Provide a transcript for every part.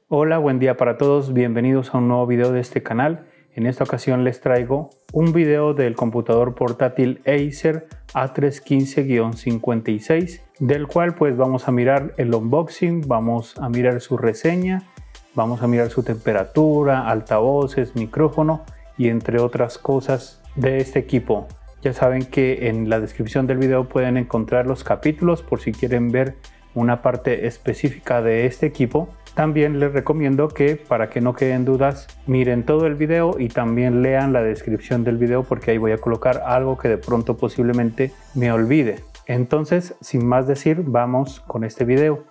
Hola, buen día para todos, bienvenidos a un nuevo video de este canal. En esta ocasión les traigo un video del computador portátil Acer A315-56, del cual pues vamos a mirar el unboxing, vamos a mirar su reseña, vamos a mirar su temperatura, altavoces, micrófono y entre otras cosas de este equipo. Ya saben que en la descripción del video pueden encontrar los capítulos por si quieren ver una parte específica de este equipo. También les recomiendo que, para que no queden dudas, miren todo el video y también lean la descripción del video, porque ahí voy a colocar algo que de pronto posiblemente me olvide. Entonces, sin más decir, vamos con este video.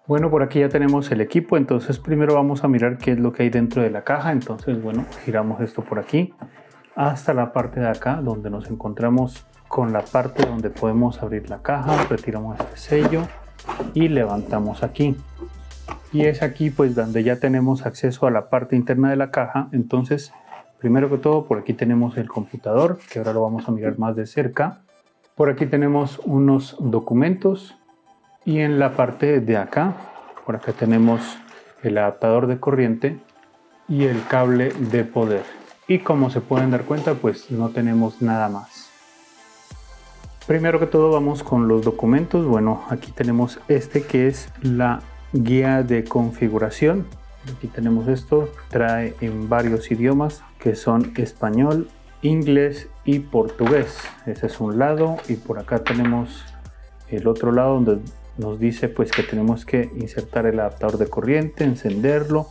Bueno, por aquí ya tenemos el equipo, entonces primero vamos a mirar qué es lo que hay dentro de la caja. Entonces, bueno, giramos esto por aquí hasta la parte de acá donde nos encontramos con la parte donde podemos abrir la caja. Retiramos este sello y levantamos aquí, y es aquí pues donde ya tenemos acceso a la parte interna de la caja. Entonces, primero que todo, por aquí tenemos el computador, que ahora lo vamos a mirar más de cerca. Por aquí tenemos unos documentos, y en la parte de acá, por acá tenemos el adaptador de corriente y el cable de poder, y como se pueden dar cuenta pues no tenemos nada más. Primero que todo vamos con los documentos. Bueno, aquí tenemos este que es la guía de configuración. Aquí tenemos esto, trae en varios idiomas que son español, inglés y portugués. Ese es un lado, y por acá tenemos el otro lado donde nos dice pues que tenemos que insertar el adaptador de corriente, encenderlo.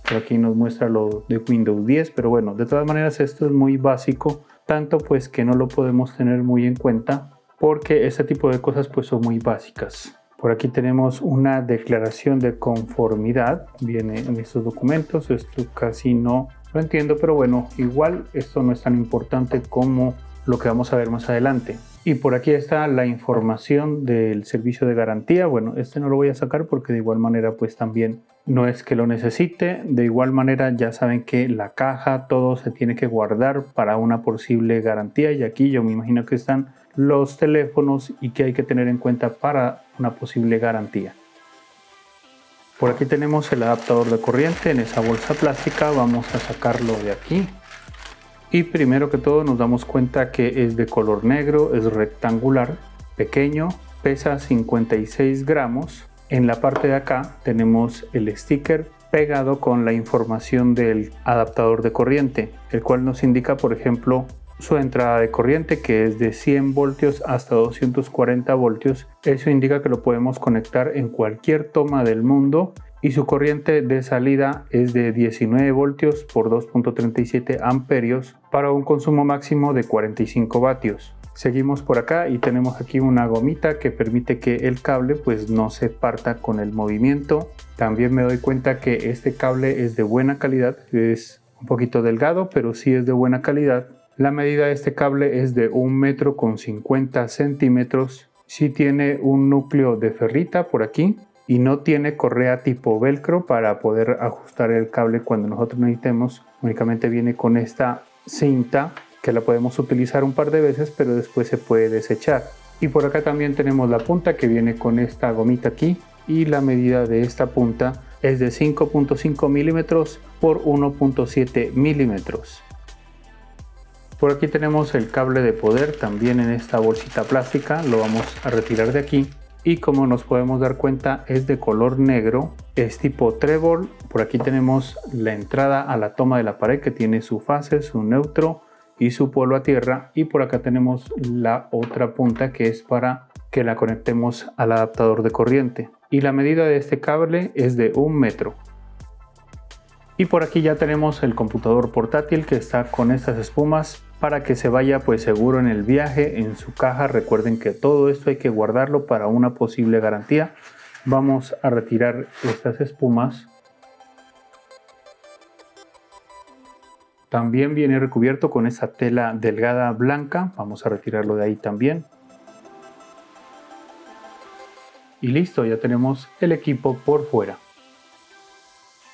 Por aquí nos muestra lo de Windows 10, pero bueno, de todas maneras esto es muy básico, tanto pues que no lo podemos tener muy en cuenta, porque este tipo de cosas pues son muy básicas. Por aquí tenemos una declaración de conformidad, viene en estos documentos. Esto casi no lo entiendo, pero bueno, igual esto no es tan importante como lo que vamos a ver más adelante. Y por aquí está la información del servicio de garantía. Bueno, este no lo voy a sacar porque de igual manera pues también no es que lo necesite. De igual manera ya saben que la caja, todo se tiene que guardar para una posible garantía, y aquí yo me imagino que están los teléfonos y que hay que tener en cuenta para una posible garantía. Por aquí tenemos el adaptador de corriente en esa bolsa plástica. Vamos a sacarlo de aquí. Y primero que todo nos damos cuenta que es de color negro, es rectangular, pequeño, pesa 56 gramos. En la parte de acá tenemos el sticker pegado con la información del adaptador de corriente, el cual nos indica, por ejemplo, su entrada de corriente, que es de 100 voltios hasta 240 voltios. Eso indica que lo podemos conectar en cualquier toma del mundo, y su corriente de salida es de 19 voltios por 2.37 amperios para un consumo máximo de 45 vatios. Seguimos por acá y tenemos aquí una gomita que permite que el cable pues no se parta con el movimiento. También me doy cuenta que este cable es de buena calidad, es un poquito delgado, pero sí es de buena calidad. La medida de este cable es de 1,50 m. Sí tiene un núcleo de ferrita por aquí, y no tiene correa tipo velcro para poder ajustar el cable cuando nosotros necesitemos. Únicamente viene con esta cinta que la podemos utilizar un par de veces, pero después se puede desechar. Y por acá también tenemos la punta que viene con esta gomita aquí, y la medida de esta punta es de 5.5 milímetros por 1.7 milímetros. Por aquí tenemos el cable de poder también en esta bolsita plástica. Lo vamos a retirar de aquí. Y como nos podemos dar cuenta es de color negro, es tipo trébol. Por aquí tenemos la entrada a la toma de la pared, que tiene su fase, su neutro y su polo a tierra. Y por acá tenemos la otra punta que es para que la conectemos al adaptador de corriente. Y la medida de este cable es de 1 metro. Y por aquí ya tenemos el computador portátil que está con estas espumas para que se vaya pues seguro en el viaje en su caja. Recuerden que todo esto hay que guardarlo para una posible garantía. Vamos a retirar estas espumas. También viene recubierto con esa tela delgada blanca. Vamos a retirarlo de ahí también. Y listo, ya tenemos el equipo por fuera.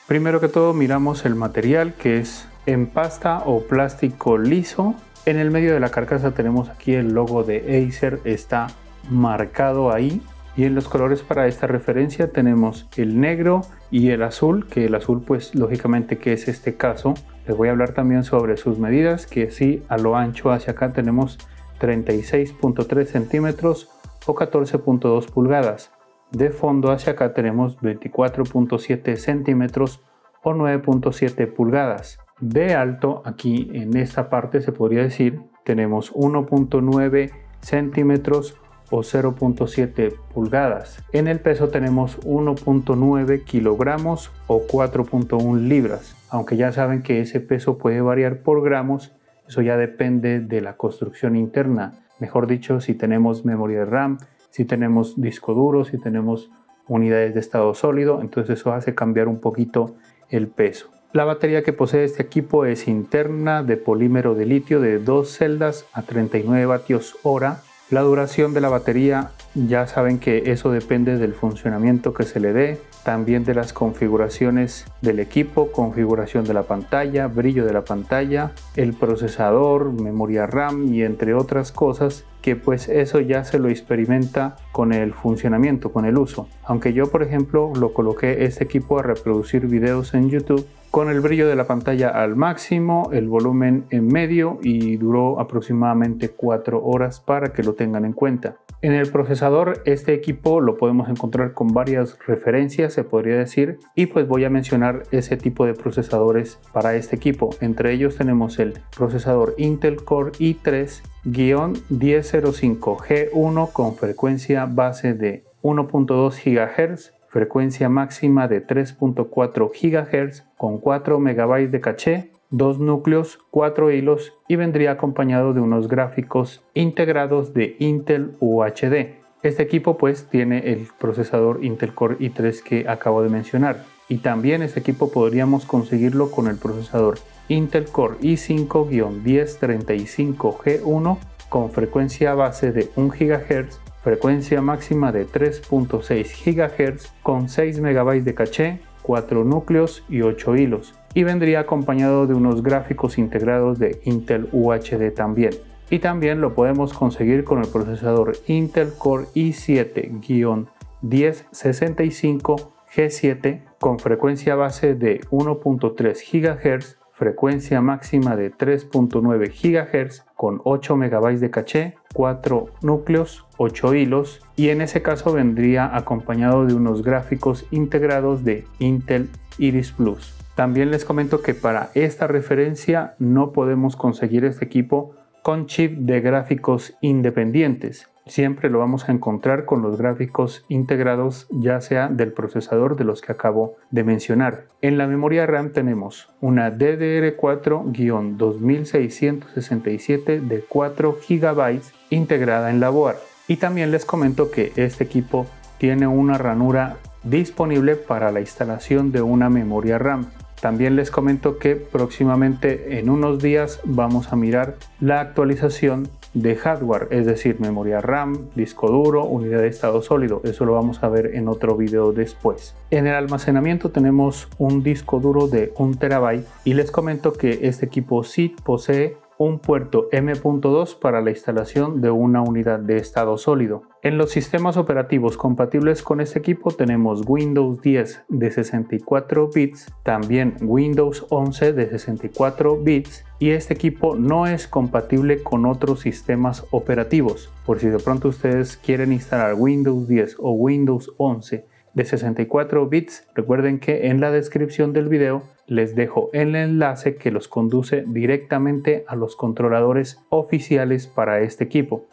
Primero que todo miramos el material, que es en pasta o plástico liso. En el medio de la carcasa tenemos aquí el logo de Acer, está marcado ahí. Y en los colores para esta referencia tenemos el negro y el azul, que el azul pues lógicamente que es este caso. Les voy a hablar también sobre sus medidas, que sí, a lo ancho hacia acá tenemos 36.3 centímetros o 14.2 pulgadas. De fondo hacia acá tenemos 24.7 centímetros o 9.7 pulgadas. De alto, aquí en esta parte se podría decir, tenemos 1.9 centímetros o 0.7 pulgadas. En el peso tenemos 1.9 kilogramos o 4.1 libras. Aunque ya saben que ese peso puede variar por gramos, eso ya depende de la construcción interna. Mejor dicho, si tenemos memoria de RAM, si tenemos disco duro, si tenemos unidades de estado sólido, entonces eso hace cambiar un poquito el peso. La batería que posee este equipo es interna de polímero de litio de 2 celdas a 39 vatios hora. La duración de la batería, ya saben que eso depende del funcionamiento que se le dé, también de las configuraciones del equipo, configuración de la pantalla, brillo de la pantalla, el procesador, memoria RAM y entre otras cosas, que pues eso ya se lo experimenta con el funcionamiento, con el uso. Aunque yo por ejemplo lo coloqué este equipo a reproducir videos en YouTube con el brillo de la pantalla al máximo, el volumen en medio y duró aproximadamente 4 horas para que lo tengan en cuenta. En el procesador este equipo lo podemos encontrar con varias referencias, se podría decir, y pues voy a mencionar ese tipo de procesadores para este equipo. Entre ellos tenemos el procesador Intel Core i3-1005G1 con frecuencia base de 1.2 GHz, frecuencia máxima de 3.4 GHz con 4 MB de caché, 2 núcleos, 4 hilos y vendría acompañado de unos gráficos integrados de Intel UHD. Este equipo pues tiene el procesador Intel Core i3 que acabo de mencionar y también este equipo podríamos conseguirlo con el procesador Intel Core i5-1035G1 con frecuencia base de 1 GHz, frecuencia máxima de 3.6 GHz con 6 MB de caché, 4 núcleos y 8 hilos y vendría acompañado de unos gráficos integrados de Intel UHD también. Y también lo podemos conseguir con el procesador Intel Core i7-1065G7 con frecuencia base de 1.3 GHz, frecuencia máxima de 3.9 GHz con 8 MB de caché, 4 núcleos, 8 hilos y en ese caso vendría acompañado de unos gráficos integrados de Intel Iris Plus. También les comento que para esta referencia no podemos conseguir este equipo con chip de gráficos independientes. Siempre lo vamos a encontrar con los gráficos integrados ya sea del procesador de los que acabo de mencionar. En la memoria RAM tenemos una DDR4-2667 de 4 GB integrada en la board. Y también les comento que este equipo tiene una ranura disponible para la instalación de una memoria RAM. También les comento que próximamente en unos días vamos a mirar la actualización de hardware, es decir, memoria RAM, disco duro, unidad de estado sólido. Eso lo vamos a ver en otro video después. En el almacenamiento tenemos un disco duro de 1 TB y les comento que este equipo sí posee un puerto M.2 para la instalación de una unidad de estado sólido. En los sistemas operativos compatibles con este equipo tenemos Windows 10 de 64 bits, también Windows 11 de 64 bits y este equipo no es compatible con otros sistemas operativos. Por si de pronto ustedes quieren instalar Windows 10 o Windows 11 de 64 bits, recuerden que en la descripción del video les dejo el enlace que los conduce directamente a los controladores oficiales para este equipo.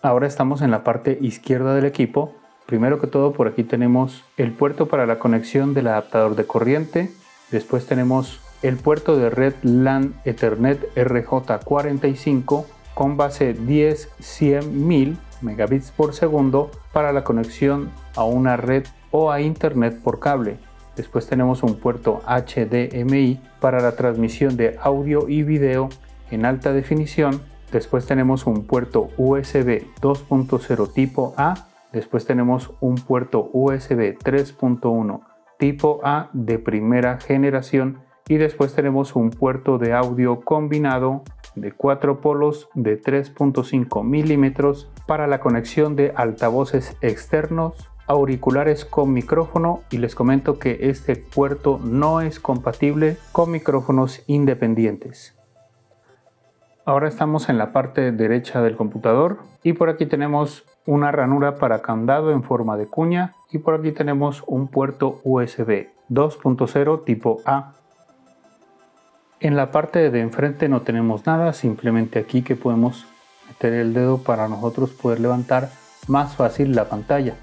Ahora estamos en la parte izquierda del equipo. Primero que todo, por aquí tenemos el puerto para la conexión del adaptador de corriente. Después tenemos el puerto de red LAN Ethernet RJ45 con base 10-100.000 megabits por segundo para la conexión a una red o a internet por cable. Después tenemos un puerto HDMI para la transmisión de audio y video en alta definición. Después tenemos un puerto USB 2.0 tipo A. Después tenemos un puerto USB 3.1 tipo A de primera generación. Y después tenemos un puerto de audio combinado de 4 polos de 3.5 milímetros para la conexión de altavoces externos, auriculares con micrófono, y les comento que este puerto no es compatible con micrófonos independientes. Ahora estamos en la parte derecha del computador y por aquí tenemos una ranura para candado en forma de cuña y por aquí tenemos un puerto USB 2.0 tipo A. En la parte de enfrente no tenemos nada, simplemente aquí que podemos meter el dedo para nosotros poder levantar más fácil la pantalla.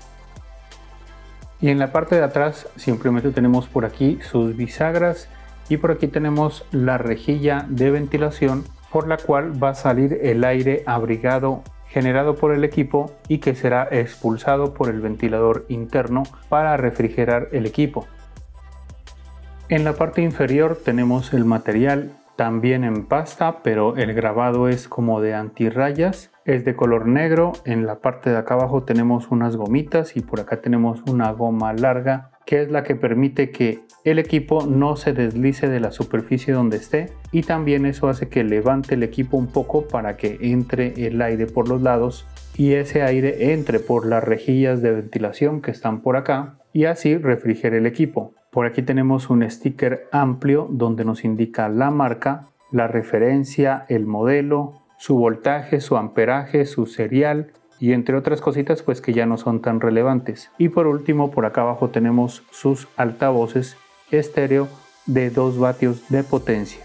Y en la parte de atrás simplemente tenemos por aquí sus bisagras y por aquí tenemos la rejilla de ventilación por la cual va a salir el aire abrigado generado por el equipo y que será expulsado por el ventilador interno para refrigerar el equipo. En la parte inferior tenemos el material también en pasta, pero el grabado es como de antirrayas, es de color negro. En la parte de acá abajo tenemos unas gomitas y por acá tenemos una goma larga que es la que permite que el equipo no se deslice de la superficie donde esté, y también eso hace que levante el equipo un poco para que entre el aire por los lados y ese aire entre por las rejillas de ventilación que están por acá y así refrigere el equipo. Por aquí tenemos un sticker amplio donde nos indica la marca, la referencia, el modelo, su voltaje, su amperaje, su serial y entre otras cositas pues que ya no son tan relevantes. Y por último por acá abajo tenemos sus altavoces estéreo de 2 vatios de potencia.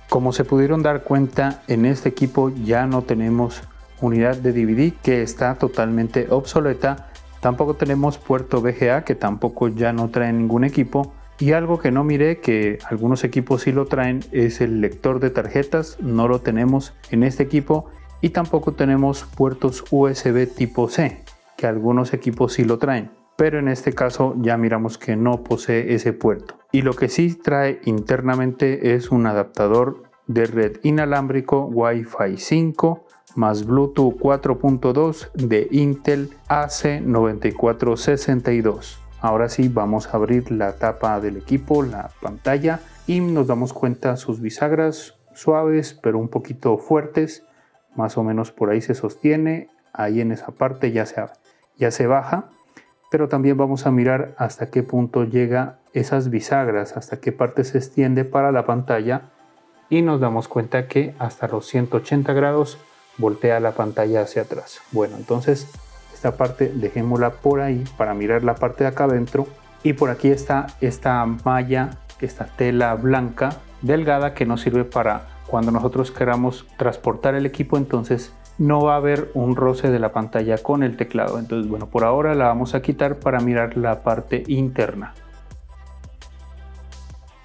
Como se pudieron dar cuenta, en este equipo ya no tenemos unidad de DVD, que está totalmente obsoleta. Tampoco tenemos puerto VGA, que tampoco ya no trae ningún equipo. Y algo que no miré, que algunos equipos sí lo traen, es el lector de tarjetas. No lo tenemos en este equipo. Y tampoco tenemos puertos USB tipo C, que algunos equipos sí lo traen. Pero en este caso ya miramos que no posee ese puerto. Y lo que sí trae internamente es un adaptador de red inalámbrico Wi-Fi 5 más Bluetooth 4.2 de Intel AC9462. Ahora sí vamos a abrir la tapa del equipo, la pantalla, y nos damos cuenta sus bisagras suaves pero un poquito fuertes, más o menos por ahí se sostiene, ahí en esa parte ya se baja, pero también vamos a mirar hasta qué punto llega esas bisagras, hasta qué parte se extiende para la pantalla, y nos damos cuenta que hasta los 180 grados voltea la pantalla hacia atrás. Bueno, entonces esta parte dejémosla por ahí para mirar la parte de acá adentro, y por aquí está esta malla, esta tela blanca delgada que nos sirve para cuando nosotros queramos transportar el equipo, entonces no va a haber un roce de la pantalla con el teclado. Entonces bueno, por ahora la vamos a quitar para mirar la parte interna.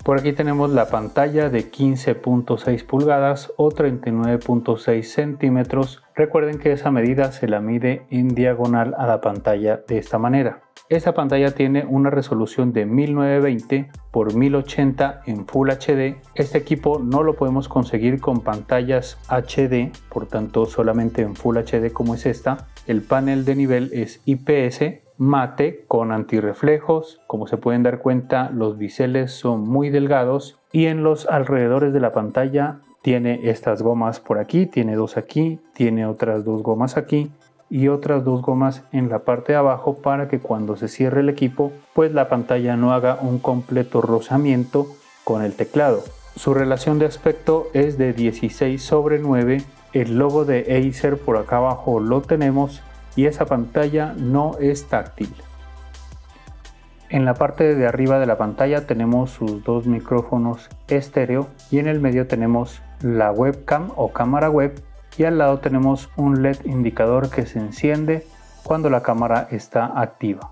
Por aquí tenemos la pantalla de 15.6 pulgadas o 39.6 centímetros. Recuerden que esa medida se la mide en diagonal a la pantalla de esta manera. Esta pantalla tiene una resolución de 1920 por 1080 en Full HD. Este equipo no lo podemos conseguir con pantallas HD, por tanto solamente en Full HD como es esta. El panel de nivel es IPS mate con antirreflejos. Como se pueden dar cuenta, los biseles son muy delgados y en los alrededores de la pantalla tiene estas gomas por aquí, tiene 2 aquí, tiene otras 2 gomas aquí y otras 2 gomas en la parte de abajo para que cuando se cierre el equipo pues la pantalla no haga un completo rozamiento con el teclado. Su relación de aspecto es de 16:9. El logo de Acer por acá abajo lo tenemos y esa pantalla no es táctil. En la parte de arriba de la pantalla tenemos sus 2 micrófonos estéreo y en el medio tenemos la webcam o cámara web, y al lado tenemos un LED indicador que se enciende cuando la cámara está activa.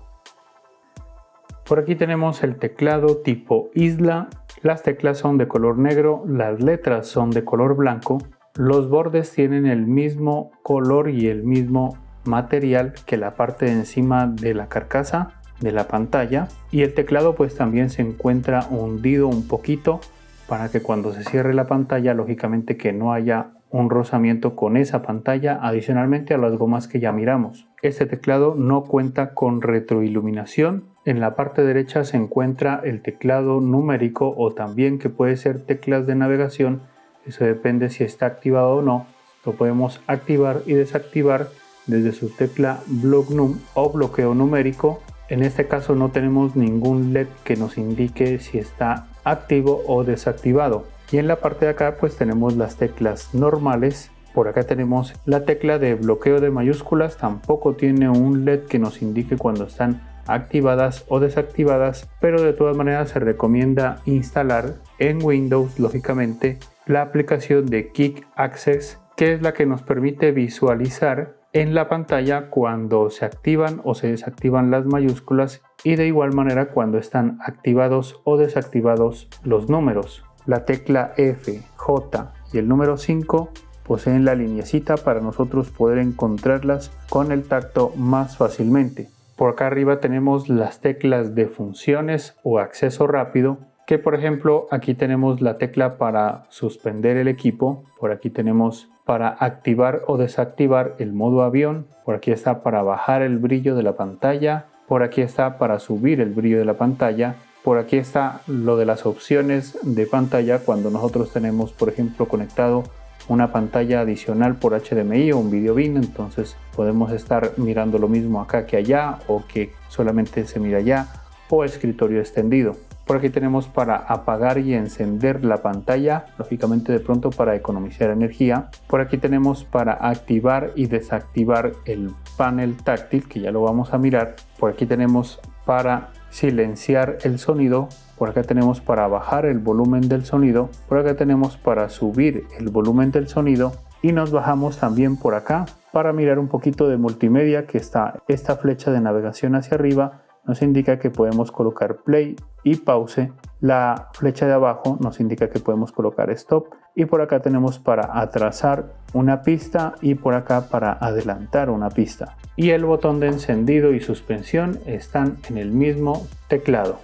Por aquí tenemos el teclado tipo Isla. Las teclas son de color negro, las letras son de color blanco, los bordes tienen el mismo color y el mismo material que la parte de encima de la carcasa de la pantalla, y el teclado pues también se encuentra hundido un poquito para que cuando se cierre la pantalla lógicamente que no haya un rozamiento con esa pantalla, adicionalmente a las gomas que ya miramos. Este teclado no cuenta con retroiluminación. En la parte derecha se encuentra el teclado numérico o también que puede ser teclas de navegación Eso depende si está activado o no. Lo podemos activar y desactivar desde su tecla Block Num o bloqueo numérico. En este caso no tenemos ningún LED que nos indique si está activo o desactivado. Y en la parte de acá pues tenemos las teclas normales. Por acá tenemos la tecla de bloqueo de mayúsculas, tampoco tiene un LED que nos indique cuando están activadas o desactivadas, pero de todas maneras se recomienda instalar en Windows, lógicamente, la aplicación de Quick Access, que es la que nos permite visualizar en la pantalla cuando se activan o se desactivan las mayúsculas y de igual manera cuando están activados o desactivados los números. La tecla F, J y el número 5 poseen la lineecita para nosotros poder encontrarlas con el tacto más fácilmente. Por acá arriba tenemos las teclas de funciones o acceso rápido, que por ejemplo aquí tenemos la tecla para suspender el equipo, por aquí tenemos para activar o desactivar el modo avión, por aquí está para bajar el brillo de la pantalla, por aquí está para subir el brillo de la pantalla, por aquí está lo de las opciones de pantalla cuando nosotros tenemos por ejemplo conectado una pantalla adicional por HDMI o un video bin, entonces podemos estar mirando lo mismo acá que allá o que solamente se mira allá o escritorio extendido. Por aquí tenemos para apagar y encender la pantalla, lógicamente de pronto para economizar energía. Por aquí tenemos para activar y desactivar el panel táctil, que ya lo vamos a mirar. Por aquí tenemos para silenciar el sonido. Por acá tenemos para bajar el volumen del sonido. Por acá tenemos para subir el volumen del sonido. Y nos bajamos también por acá para mirar un poquito de multimedia, que está esta flecha de navegación hacia arriba. Nos indica que podemos colocar play y pause. La flecha de abajo nos indica que podemos colocar stop. Y por acá tenemos para atrasar una pista y por acá para adelantar una pista. Y el botón de encendido y suspensión están en el mismo teclado.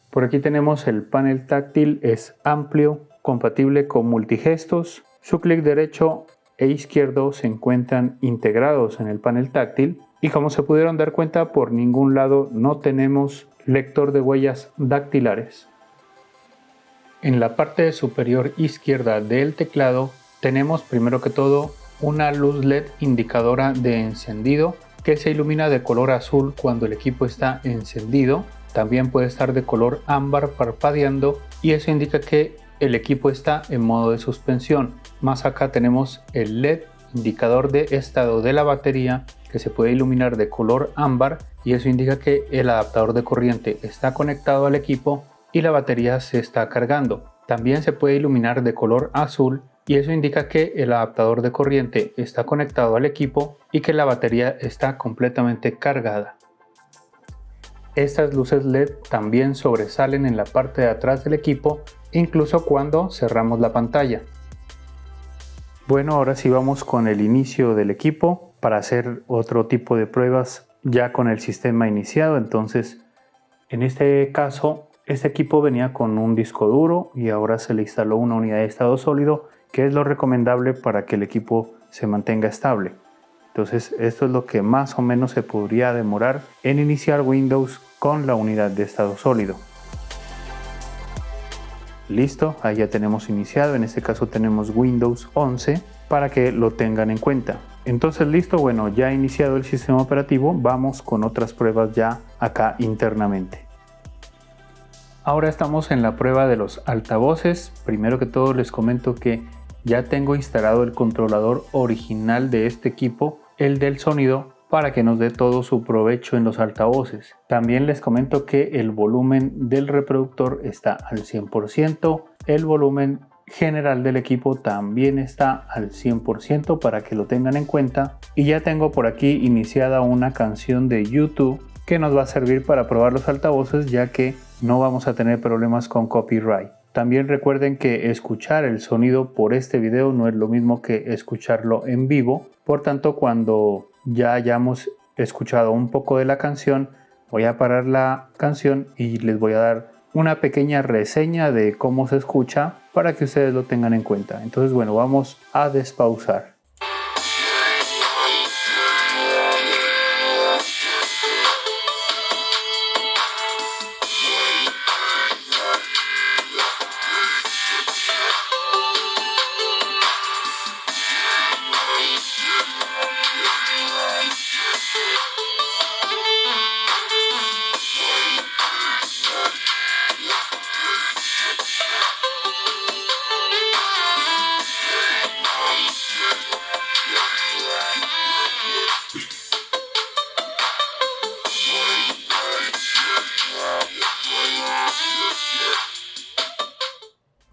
Por aquí tenemos el panel táctil, es amplio, compatible con multigestos. Su clic derecho e izquierdo se encuentran integrados en el panel táctil. Y como se pudieron dar cuenta, por ningún lado no tenemos lector de huellas dactilares. En la parte superior izquierda del teclado tenemos primero que todo una luz LED indicadora de encendido que se ilumina de color azul cuando el equipo está encendido. También puede estar de color ámbar parpadeando y eso indica que el equipo está en modo de suspensión. Más acá tenemos el LED indicador de estado de la batería que se puede iluminar de color ámbar y eso indica que el adaptador de corriente está conectado al equipo y la batería se está cargando. También se puede iluminar de color azul y eso indica que el adaptador de corriente está conectado al equipo y que la batería está completamente cargada. Estas luces LED también sobresalen en la parte de atrás del equipo, incluso cuando cerramos la pantalla. Bueno, ahora sí vamos con el inicio del equipo para hacer otro tipo de pruebas ya con el sistema iniciado. Entonces, en este caso, este equipo venía con un disco duro y ahora se le instaló una unidad de estado sólido, que es lo recomendable para que el equipo se mantenga estable. Entonces, esto es lo que más o menos se podría demorar en iniciar Windows con la unidad de estado sólido. Listo, ahí ya tenemos iniciado, en este caso tenemos Windows 11 para que lo tengan en cuenta. Entonces listo, bueno, ya iniciado el sistema operativo, vamos con otras pruebas ya acá internamente. Ahora estamos en la prueba de los altavoces. Primero que todo les comento que ya tengo instalado el controlador original de este equipo, el del sonido, para que nos dé todo su provecho en los altavoces. También les comento que el volumen del reproductor está al 100%, el volumen general del equipo también está al 100% para que lo tengan en cuenta. Y ya tengo por aquí iniciada una canción de YouTube que nos va a servir para probar los altavoces, ya que no vamos a tener problemas con copyright. También recuerden que escuchar el sonido por este video no es lo mismo que escucharlo en vivo. Por tanto, cuando ya hayamos escuchado un poco de la canción, voy a parar la canción y les voy a dar una pequeña reseña de cómo se escucha para que ustedes lo tengan en cuenta. Entonces, bueno, vamos a despausar.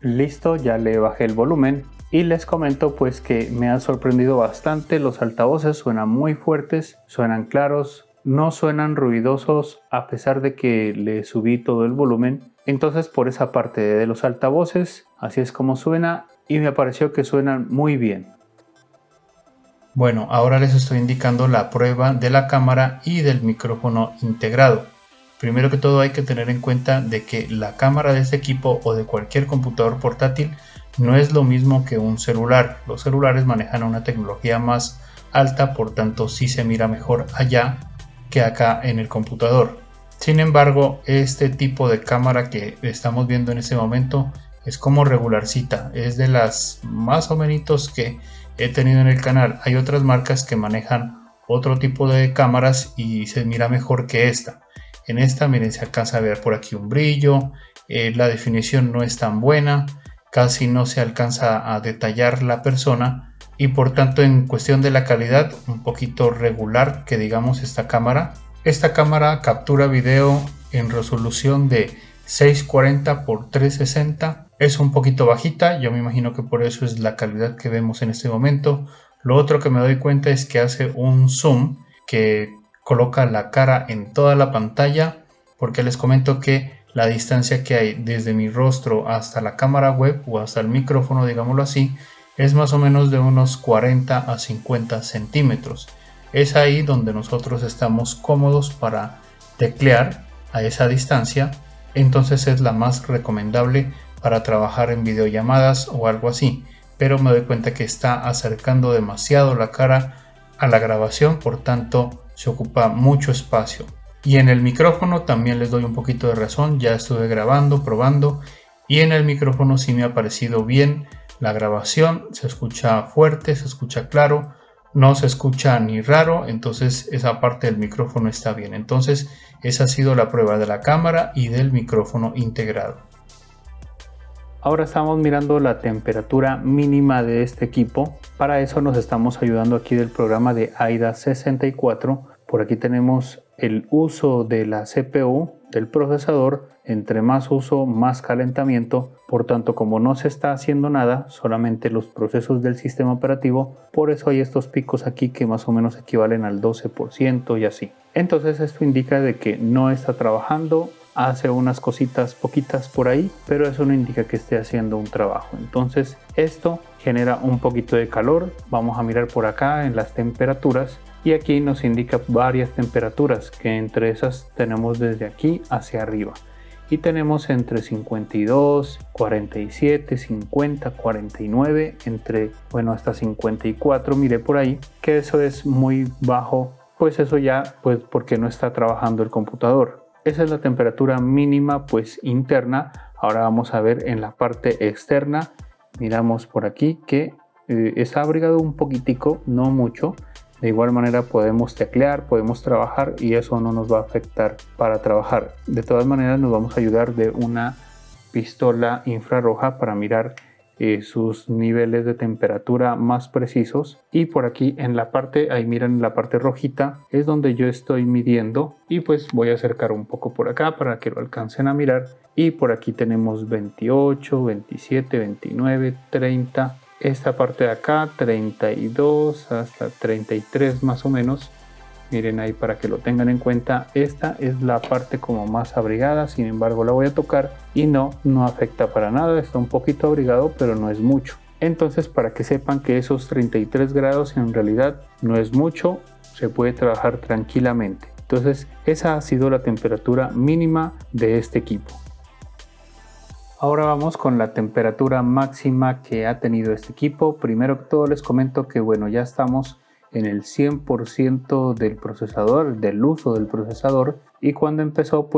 Listo, ya le bajé el volumen y les comento pues que me ha sorprendido bastante. Los altavoces suenan muy fuertes, suenan claros, no suenan ruidosos a pesar de que le subí todo el volumen. Entonces por esa parte de los altavoces, así es como suena y me pareció que suenan muy bien. Bueno, ahora les estoy indicando la prueba de la cámara y del micrófono integrado. Primero que todo hay que tener en cuenta de que la cámara de este equipo o de cualquier computador portátil no es lo mismo que un celular. Los celulares manejan una tecnología más alta, por tanto sí se mira mejor allá que acá en el computador. Sin embargo, este tipo de cámara que estamos viendo en este momento es como regularcita, es de las más o menos que he tenido en el canal. Hay otras marcas que manejan otro tipo de cámaras y se mira mejor que esta. En esta, miren, se alcanza a ver por aquí un brillo, la definición no es tan buena, casi no se alcanza a detallar la persona y por tanto en cuestión de la calidad un poquito regular que digamos esta cámara. Esta cámara captura video en resolución de 640 x 360, es un poquito bajita, yo me imagino que por eso es la calidad que vemos en este momento. Lo otro que me doy cuenta es que hace un zoom que coloca la cara en toda la pantalla, porque les comento que la distancia que hay desde mi rostro hasta la cámara web o hasta el micrófono, digámoslo así, es más o menos de unos 40 a 50 centímetros. Es ahí donde nosotros estamos cómodos para teclear a esa distancia, entonces es la más recomendable para trabajar en videollamadas o algo así, pero me doy cuenta que está acercando demasiado la cara a la grabación, por tanto se ocupa mucho espacio. Y en el micrófono también les doy un poquito de razón, ya estuve grabando, probando y en el micrófono sí me ha parecido bien la grabación, se escucha fuerte, se escucha claro, no se escucha ni raro, entonces esa parte del micrófono está bien. Entonces esa ha sido la prueba de la cámara y del micrófono integrado. Ahora estamos mirando la temperatura mínima de este equipo. Para eso nos estamos ayudando aquí del programa de AIDA 64. Por aquí tenemos el uso de la CPU, del procesador. Entre más uso, más calentamiento. Por tanto, como no se está haciendo nada, solamente los procesos del sistema operativo, por eso hay estos picos aquí que más o menos equivalen al 12% y así. Entonces esto indica de que no está trabajando, hace unas cositas poquitas por ahí, pero eso no indica que esté haciendo un trabajo. Entonces esto genera un poquito de calor. Vamos a mirar por acá en las temperaturas y aquí nos indica varias temperaturas, que entre esas tenemos desde aquí hacia arriba y tenemos entre 52, 47, 50, 49, hasta 54, miré por ahí, que eso es muy bajo, pues eso ya porque no está trabajando el computador. Esa es la temperatura mínima interna. Ahora vamos a ver en la parte externa. Miramos por aquí que está abrigado un poquitico, no mucho. De igual manera podemos teclear, podemos trabajar y eso no nos va a afectar para trabajar. De todas maneras nos vamos a ayudar de una pistola infrarroja para mirar sus niveles de temperatura más precisos. Y por aquí en la parte, ahí miran la parte rojita, es donde yo estoy midiendo y pues voy a acercar un poco por acá para que lo alcancen a mirar. Y por aquí tenemos 28, 27, 29, 30. Esta parte de acá 32 hasta 33 más o menos. Miren ahí para que lo tengan en cuenta. Esta es la parte como más abrigada, sin embargo la voy a tocar y no afecta para nada. Está un poquito abrigado pero no es mucho. Entonces para que sepan que esos 33 grados en realidad no es mucho, se puede trabajar tranquilamente. Entonces esa ha sido la temperatura mínima de este equipo. Ahora vamos con la temperatura máxima que ha tenido este equipo. Primero que todo les comento que ya estamos en el 100% del procesador, del uso del procesador, y cuando empezó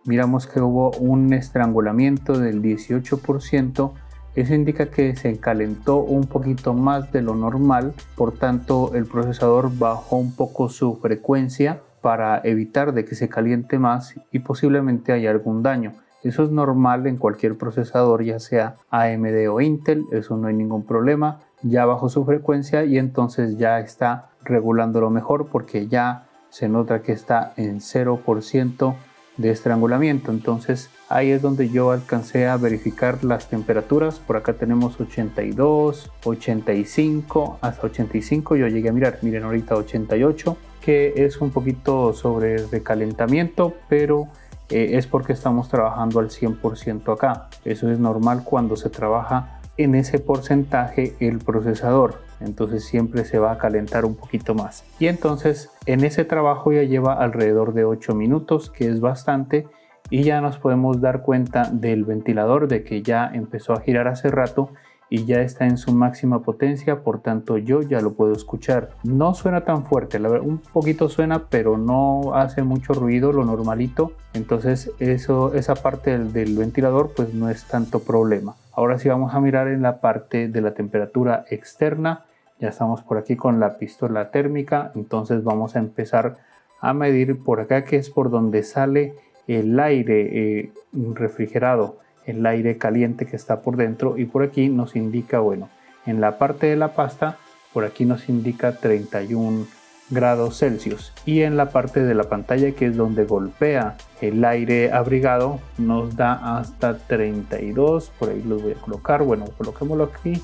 miramos que hubo un estrangulamiento del 18%. Eso indica que se calentó un poquito más de lo normal, por tanto el procesador bajó un poco su frecuencia para evitar de que se caliente más y posiblemente haya algún daño. Eso es normal en cualquier procesador, ya sea AMD o Intel, eso no hay ningún problema. Ya bajó su frecuencia y entonces ya está regulándolo mejor porque ya se nota que está en 0% de estrangulamiento. Entonces ahí es donde yo alcancé a verificar las temperaturas. Por acá tenemos 82, 85, hasta 85 yo llegué a mirar. Miren, ahorita 88, que es un poquito sobre recalentamiento, pero es porque estamos trabajando al 100% acá. Eso es normal cuando se trabaja en ese porcentaje el procesador, entonces siempre se va a calentar un poquito más. Y entonces en ese trabajo ya lleva alrededor de 8 minutos, que es bastante, y ya nos podemos dar cuenta del ventilador de que ya empezó a girar hace rato y ya está en su máxima potencia, por tanto yo ya lo puedo escuchar. No suena tan fuerte, la verdad, un poquito suena, pero no hace mucho ruido, lo normalito. Entonces esa parte del ventilador pues no es tanto problema. Ahora sí vamos a mirar en la parte de la temperatura externa. Ya estamos por aquí con la pistola térmica, entonces vamos a empezar a medir por acá, que es por donde sale el aire refrigerado, el aire caliente que está por dentro, y por aquí nos indica, bueno, en la parte de la pasta, por aquí nos indica 31 grados Celsius, y en la parte de la pantalla, que es donde golpea el aire abrigado, nos da hasta 32, por ahí los voy a colocar, bueno, coloquémoslo aquí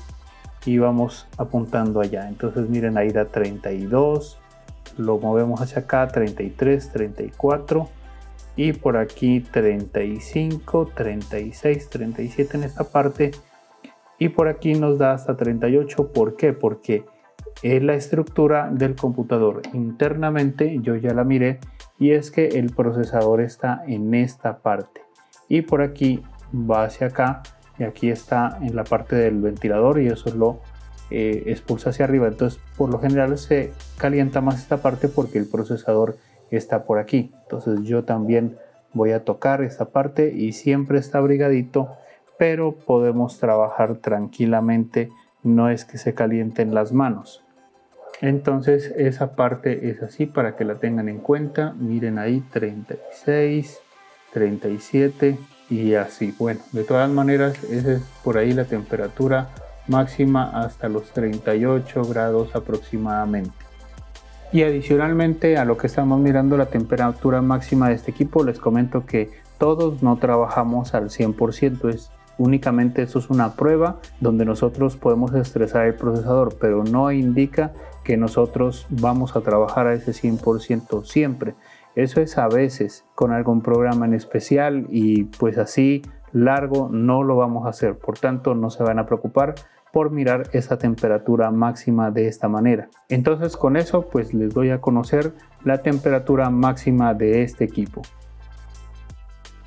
y vamos apuntando allá. Entonces miren, ahí da 32, lo movemos hacia acá, 33, 34, y por aquí 35, 36, 37 en esta parte, y por aquí nos da hasta 38. ¿Por qué? Porque es la estructura del computador internamente, yo ya la miré, y es que el procesador está en esta parte, y por aquí va hacia acá, y aquí está en la parte del ventilador, y eso lo expulsa hacia arriba. Entonces por lo general se calienta más esta parte porque el procesador está por aquí. Entonces yo también voy a tocar esta parte y siempre está abrigadito, pero podemos trabajar tranquilamente, no es que se calienten las manos. Entonces esa parte es así para que la tengan en cuenta. Miren ahí 36, 37 y así. Bueno, de todas maneras esa es por ahí la temperatura máxima hasta los 38 grados aproximadamente. Y adicionalmente a lo que estamos mirando, la temperatura máxima de este equipo, les comento que todos no trabajamos al 100%, únicamente esto es una prueba donde nosotros podemos estresar el procesador, pero no indica que nosotros vamos a trabajar a ese 100% siempre. Eso es a veces con algún programa en especial, y pues así largo no lo vamos a hacer. Por tanto, no se van a preocupar por mirar esa temperatura máxima de esta manera. Entonces con eso pues les doy a conocer la temperatura máxima de este equipo.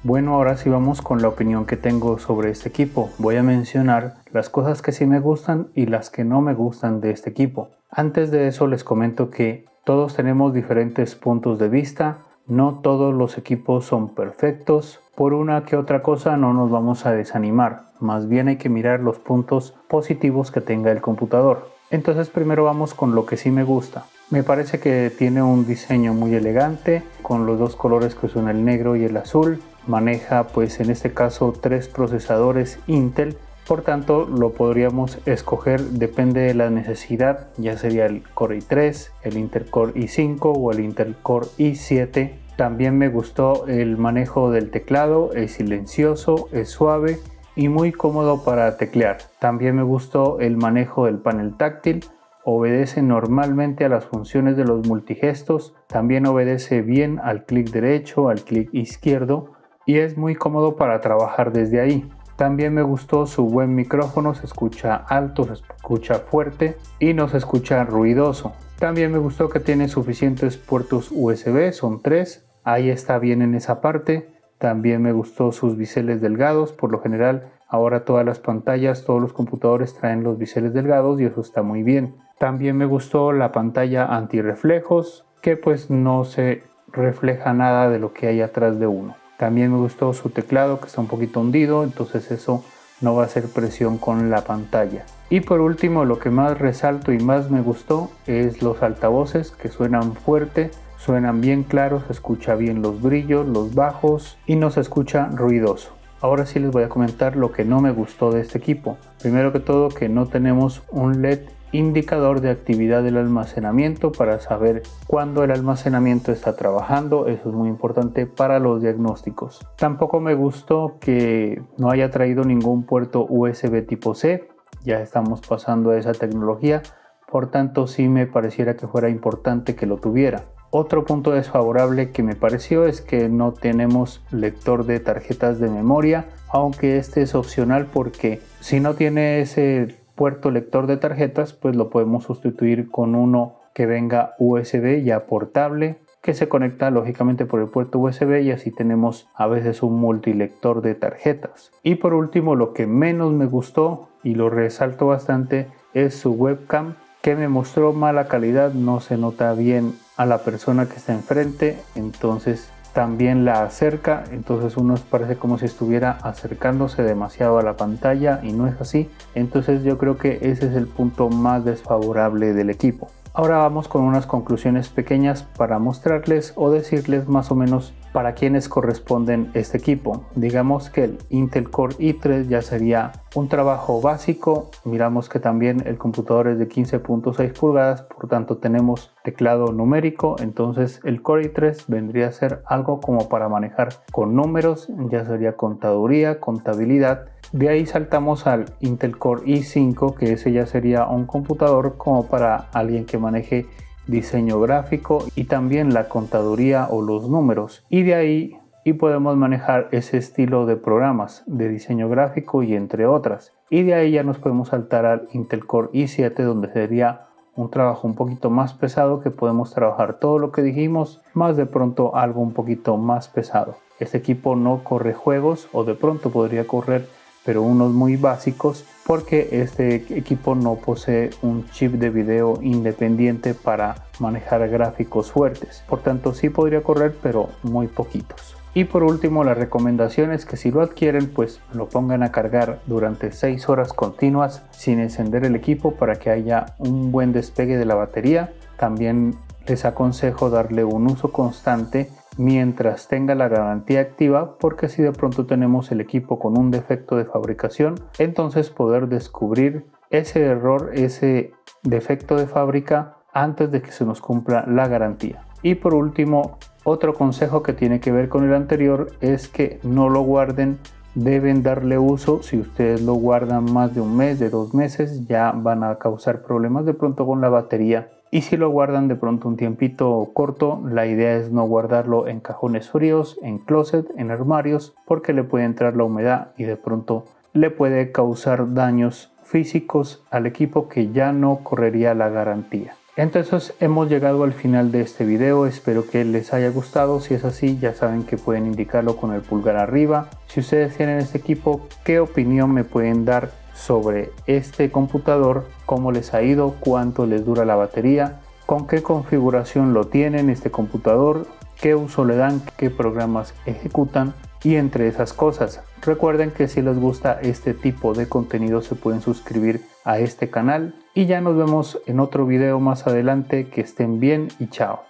Bueno, ahora sí vamos con la opinión que tengo sobre este equipo. Voy a mencionar las cosas que sí me gustan y las que no me gustan de este equipo. Antes de eso les comento que todos tenemos diferentes puntos de vista. No todos los equipos son perfectos. Por una que otra cosa no nos vamos a desanimar. Más bien hay que mirar los puntos positivos que tenga el computador. Entonces primero vamos con lo que sí me gusta. Me parece que tiene un diseño muy elegante con los dos colores que son el negro y el azul. Maneja pues en este caso 3 procesadores Intel. Por tanto lo podríamos escoger, depende de la necesidad, ya sería el Core i3, el Intel Core i5 o el Intel Core i7. También me gustó el manejo del teclado, es silencioso, es suave y muy cómodo para teclear. También me gustó el manejo del panel táctil, obedece normalmente a las funciones de los multigestos, también obedece bien al clic derecho, al clic izquierdo, y es muy cómodo para trabajar desde ahí. También me gustó su buen micrófono, se escucha alto, se escucha fuerte y no se escucha ruidoso. También me gustó que tiene suficientes puertos USB, son 3, ahí está bien en esa parte. También me gustó sus biseles delgados, por lo general ahora todas las pantallas, todos los computadores traen los biseles delgados y eso está muy bien. También me gustó la pantalla antirreflejos, que pues no se refleja nada de lo que hay atrás de uno. También me gustó su teclado, que está un poquito hundido, entonces eso no va a hacer presión con la pantalla. Y por último, lo que más resalto y más me gustó es los altavoces, que suenan fuerte, suenan bien claros, se escucha bien los brillos, los bajos y no se escucha ruidoso. Ahora sí les voy a comentar lo que no me gustó de este equipo. Primero que todo, que no tenemos un LED indicador de actividad del almacenamiento para saber cuándo el almacenamiento está trabajando. Eso es muy importante para los diagnósticos. Tampoco me gustó que no haya traído ningún puerto USB tipo C. Ya estamos pasando a esa tecnología, por tanto sí me pareciera que fuera importante que lo tuviera. Otro punto desfavorable que me pareció es que no tenemos lector de tarjetas de memoria, aunque este es opcional porque si no tiene ese puerto lector de tarjetas, pues lo podemos sustituir con uno que venga USB ya portable, que se conecta lógicamente por el puerto USB, y así tenemos a veces un multilector de tarjetas. Y por último, lo que menos me gustó y lo resalto bastante es su webcam, que me mostró mala calidad, no se nota bien a la persona que está enfrente, entonces también la acerca, entonces uno parece como si estuviera acercándose demasiado a la pantalla y no es así. Entonces yo creo que ese es el punto más desfavorable del equipo. Ahora vamos con unas conclusiones pequeñas para mostrarles o decirles más o menos para quiénes corresponden este equipo. Digamos que el Intel Core i3 ya sería un trabajo básico. Miramos que también el computador es de 15.6 pulgadas, por tanto tenemos teclado numérico, entonces el Core i3 vendría a ser algo como para manejar con números, ya sería contaduría, contabilidad. De ahí saltamos al Intel Core i5, que ese ya sería un computador como para alguien que maneje diseño gráfico y también la contaduría o los números. Y de ahí podemos manejar ese estilo de programas de diseño gráfico y entre otras. Y de ahí ya nos podemos saltar al Intel Core i7, donde sería un trabajo un poquito más pesado, que podemos trabajar todo lo que dijimos, más de pronto algo un poquito más pesado. Este equipo no corre juegos, o de pronto podría correr, pero unos muy básicos, porque este equipo no posee un chip de video independiente para manejar gráficos fuertes. Por tanto sí podría correr, pero muy poquitos. Y por último, la recomendación es que si lo adquieren, pues lo pongan a cargar durante 6 horas continuas sin encender el equipo para que haya un buen despegue de la batería. También les aconsejo darle un uso constante mientras tenga la garantía activa, porque si de pronto tenemos el equipo con un defecto de fabricación, entonces poder descubrir ese error, ese defecto de fábrica antes de que se nos cumpla la garantía. Y por último, otro consejo que tiene que ver con el anterior es que no lo guarden, deben darle uso. Si ustedes lo guardan más de un mes, de 2 meses, ya van a causar problemas de pronto con la batería. Y si lo guardan de pronto un tiempito corto, la idea es no guardarlo en cajones fríos, en closet, en armarios, porque le puede entrar la humedad y de pronto le puede causar daños físicos al equipo que ya no correría la garantía. Entonces hemos llegado al final de este video, espero que les haya gustado. Si es así, ya saben que pueden indicarlo con el pulgar arriba. Si ustedes tienen este equipo, ¿qué opinión me pueden dar sobre este computador? ¿Cómo les ha ido? ¿Cuánto les dura la batería? ¿Con qué configuración lo tienen este computador? ¿Qué uso le dan? ¿Qué programas ejecutan? Y entre esas cosas, recuerden que si les gusta este tipo de contenido se pueden suscribir a este canal y ya nos vemos en otro video más adelante. Que estén bien y chao.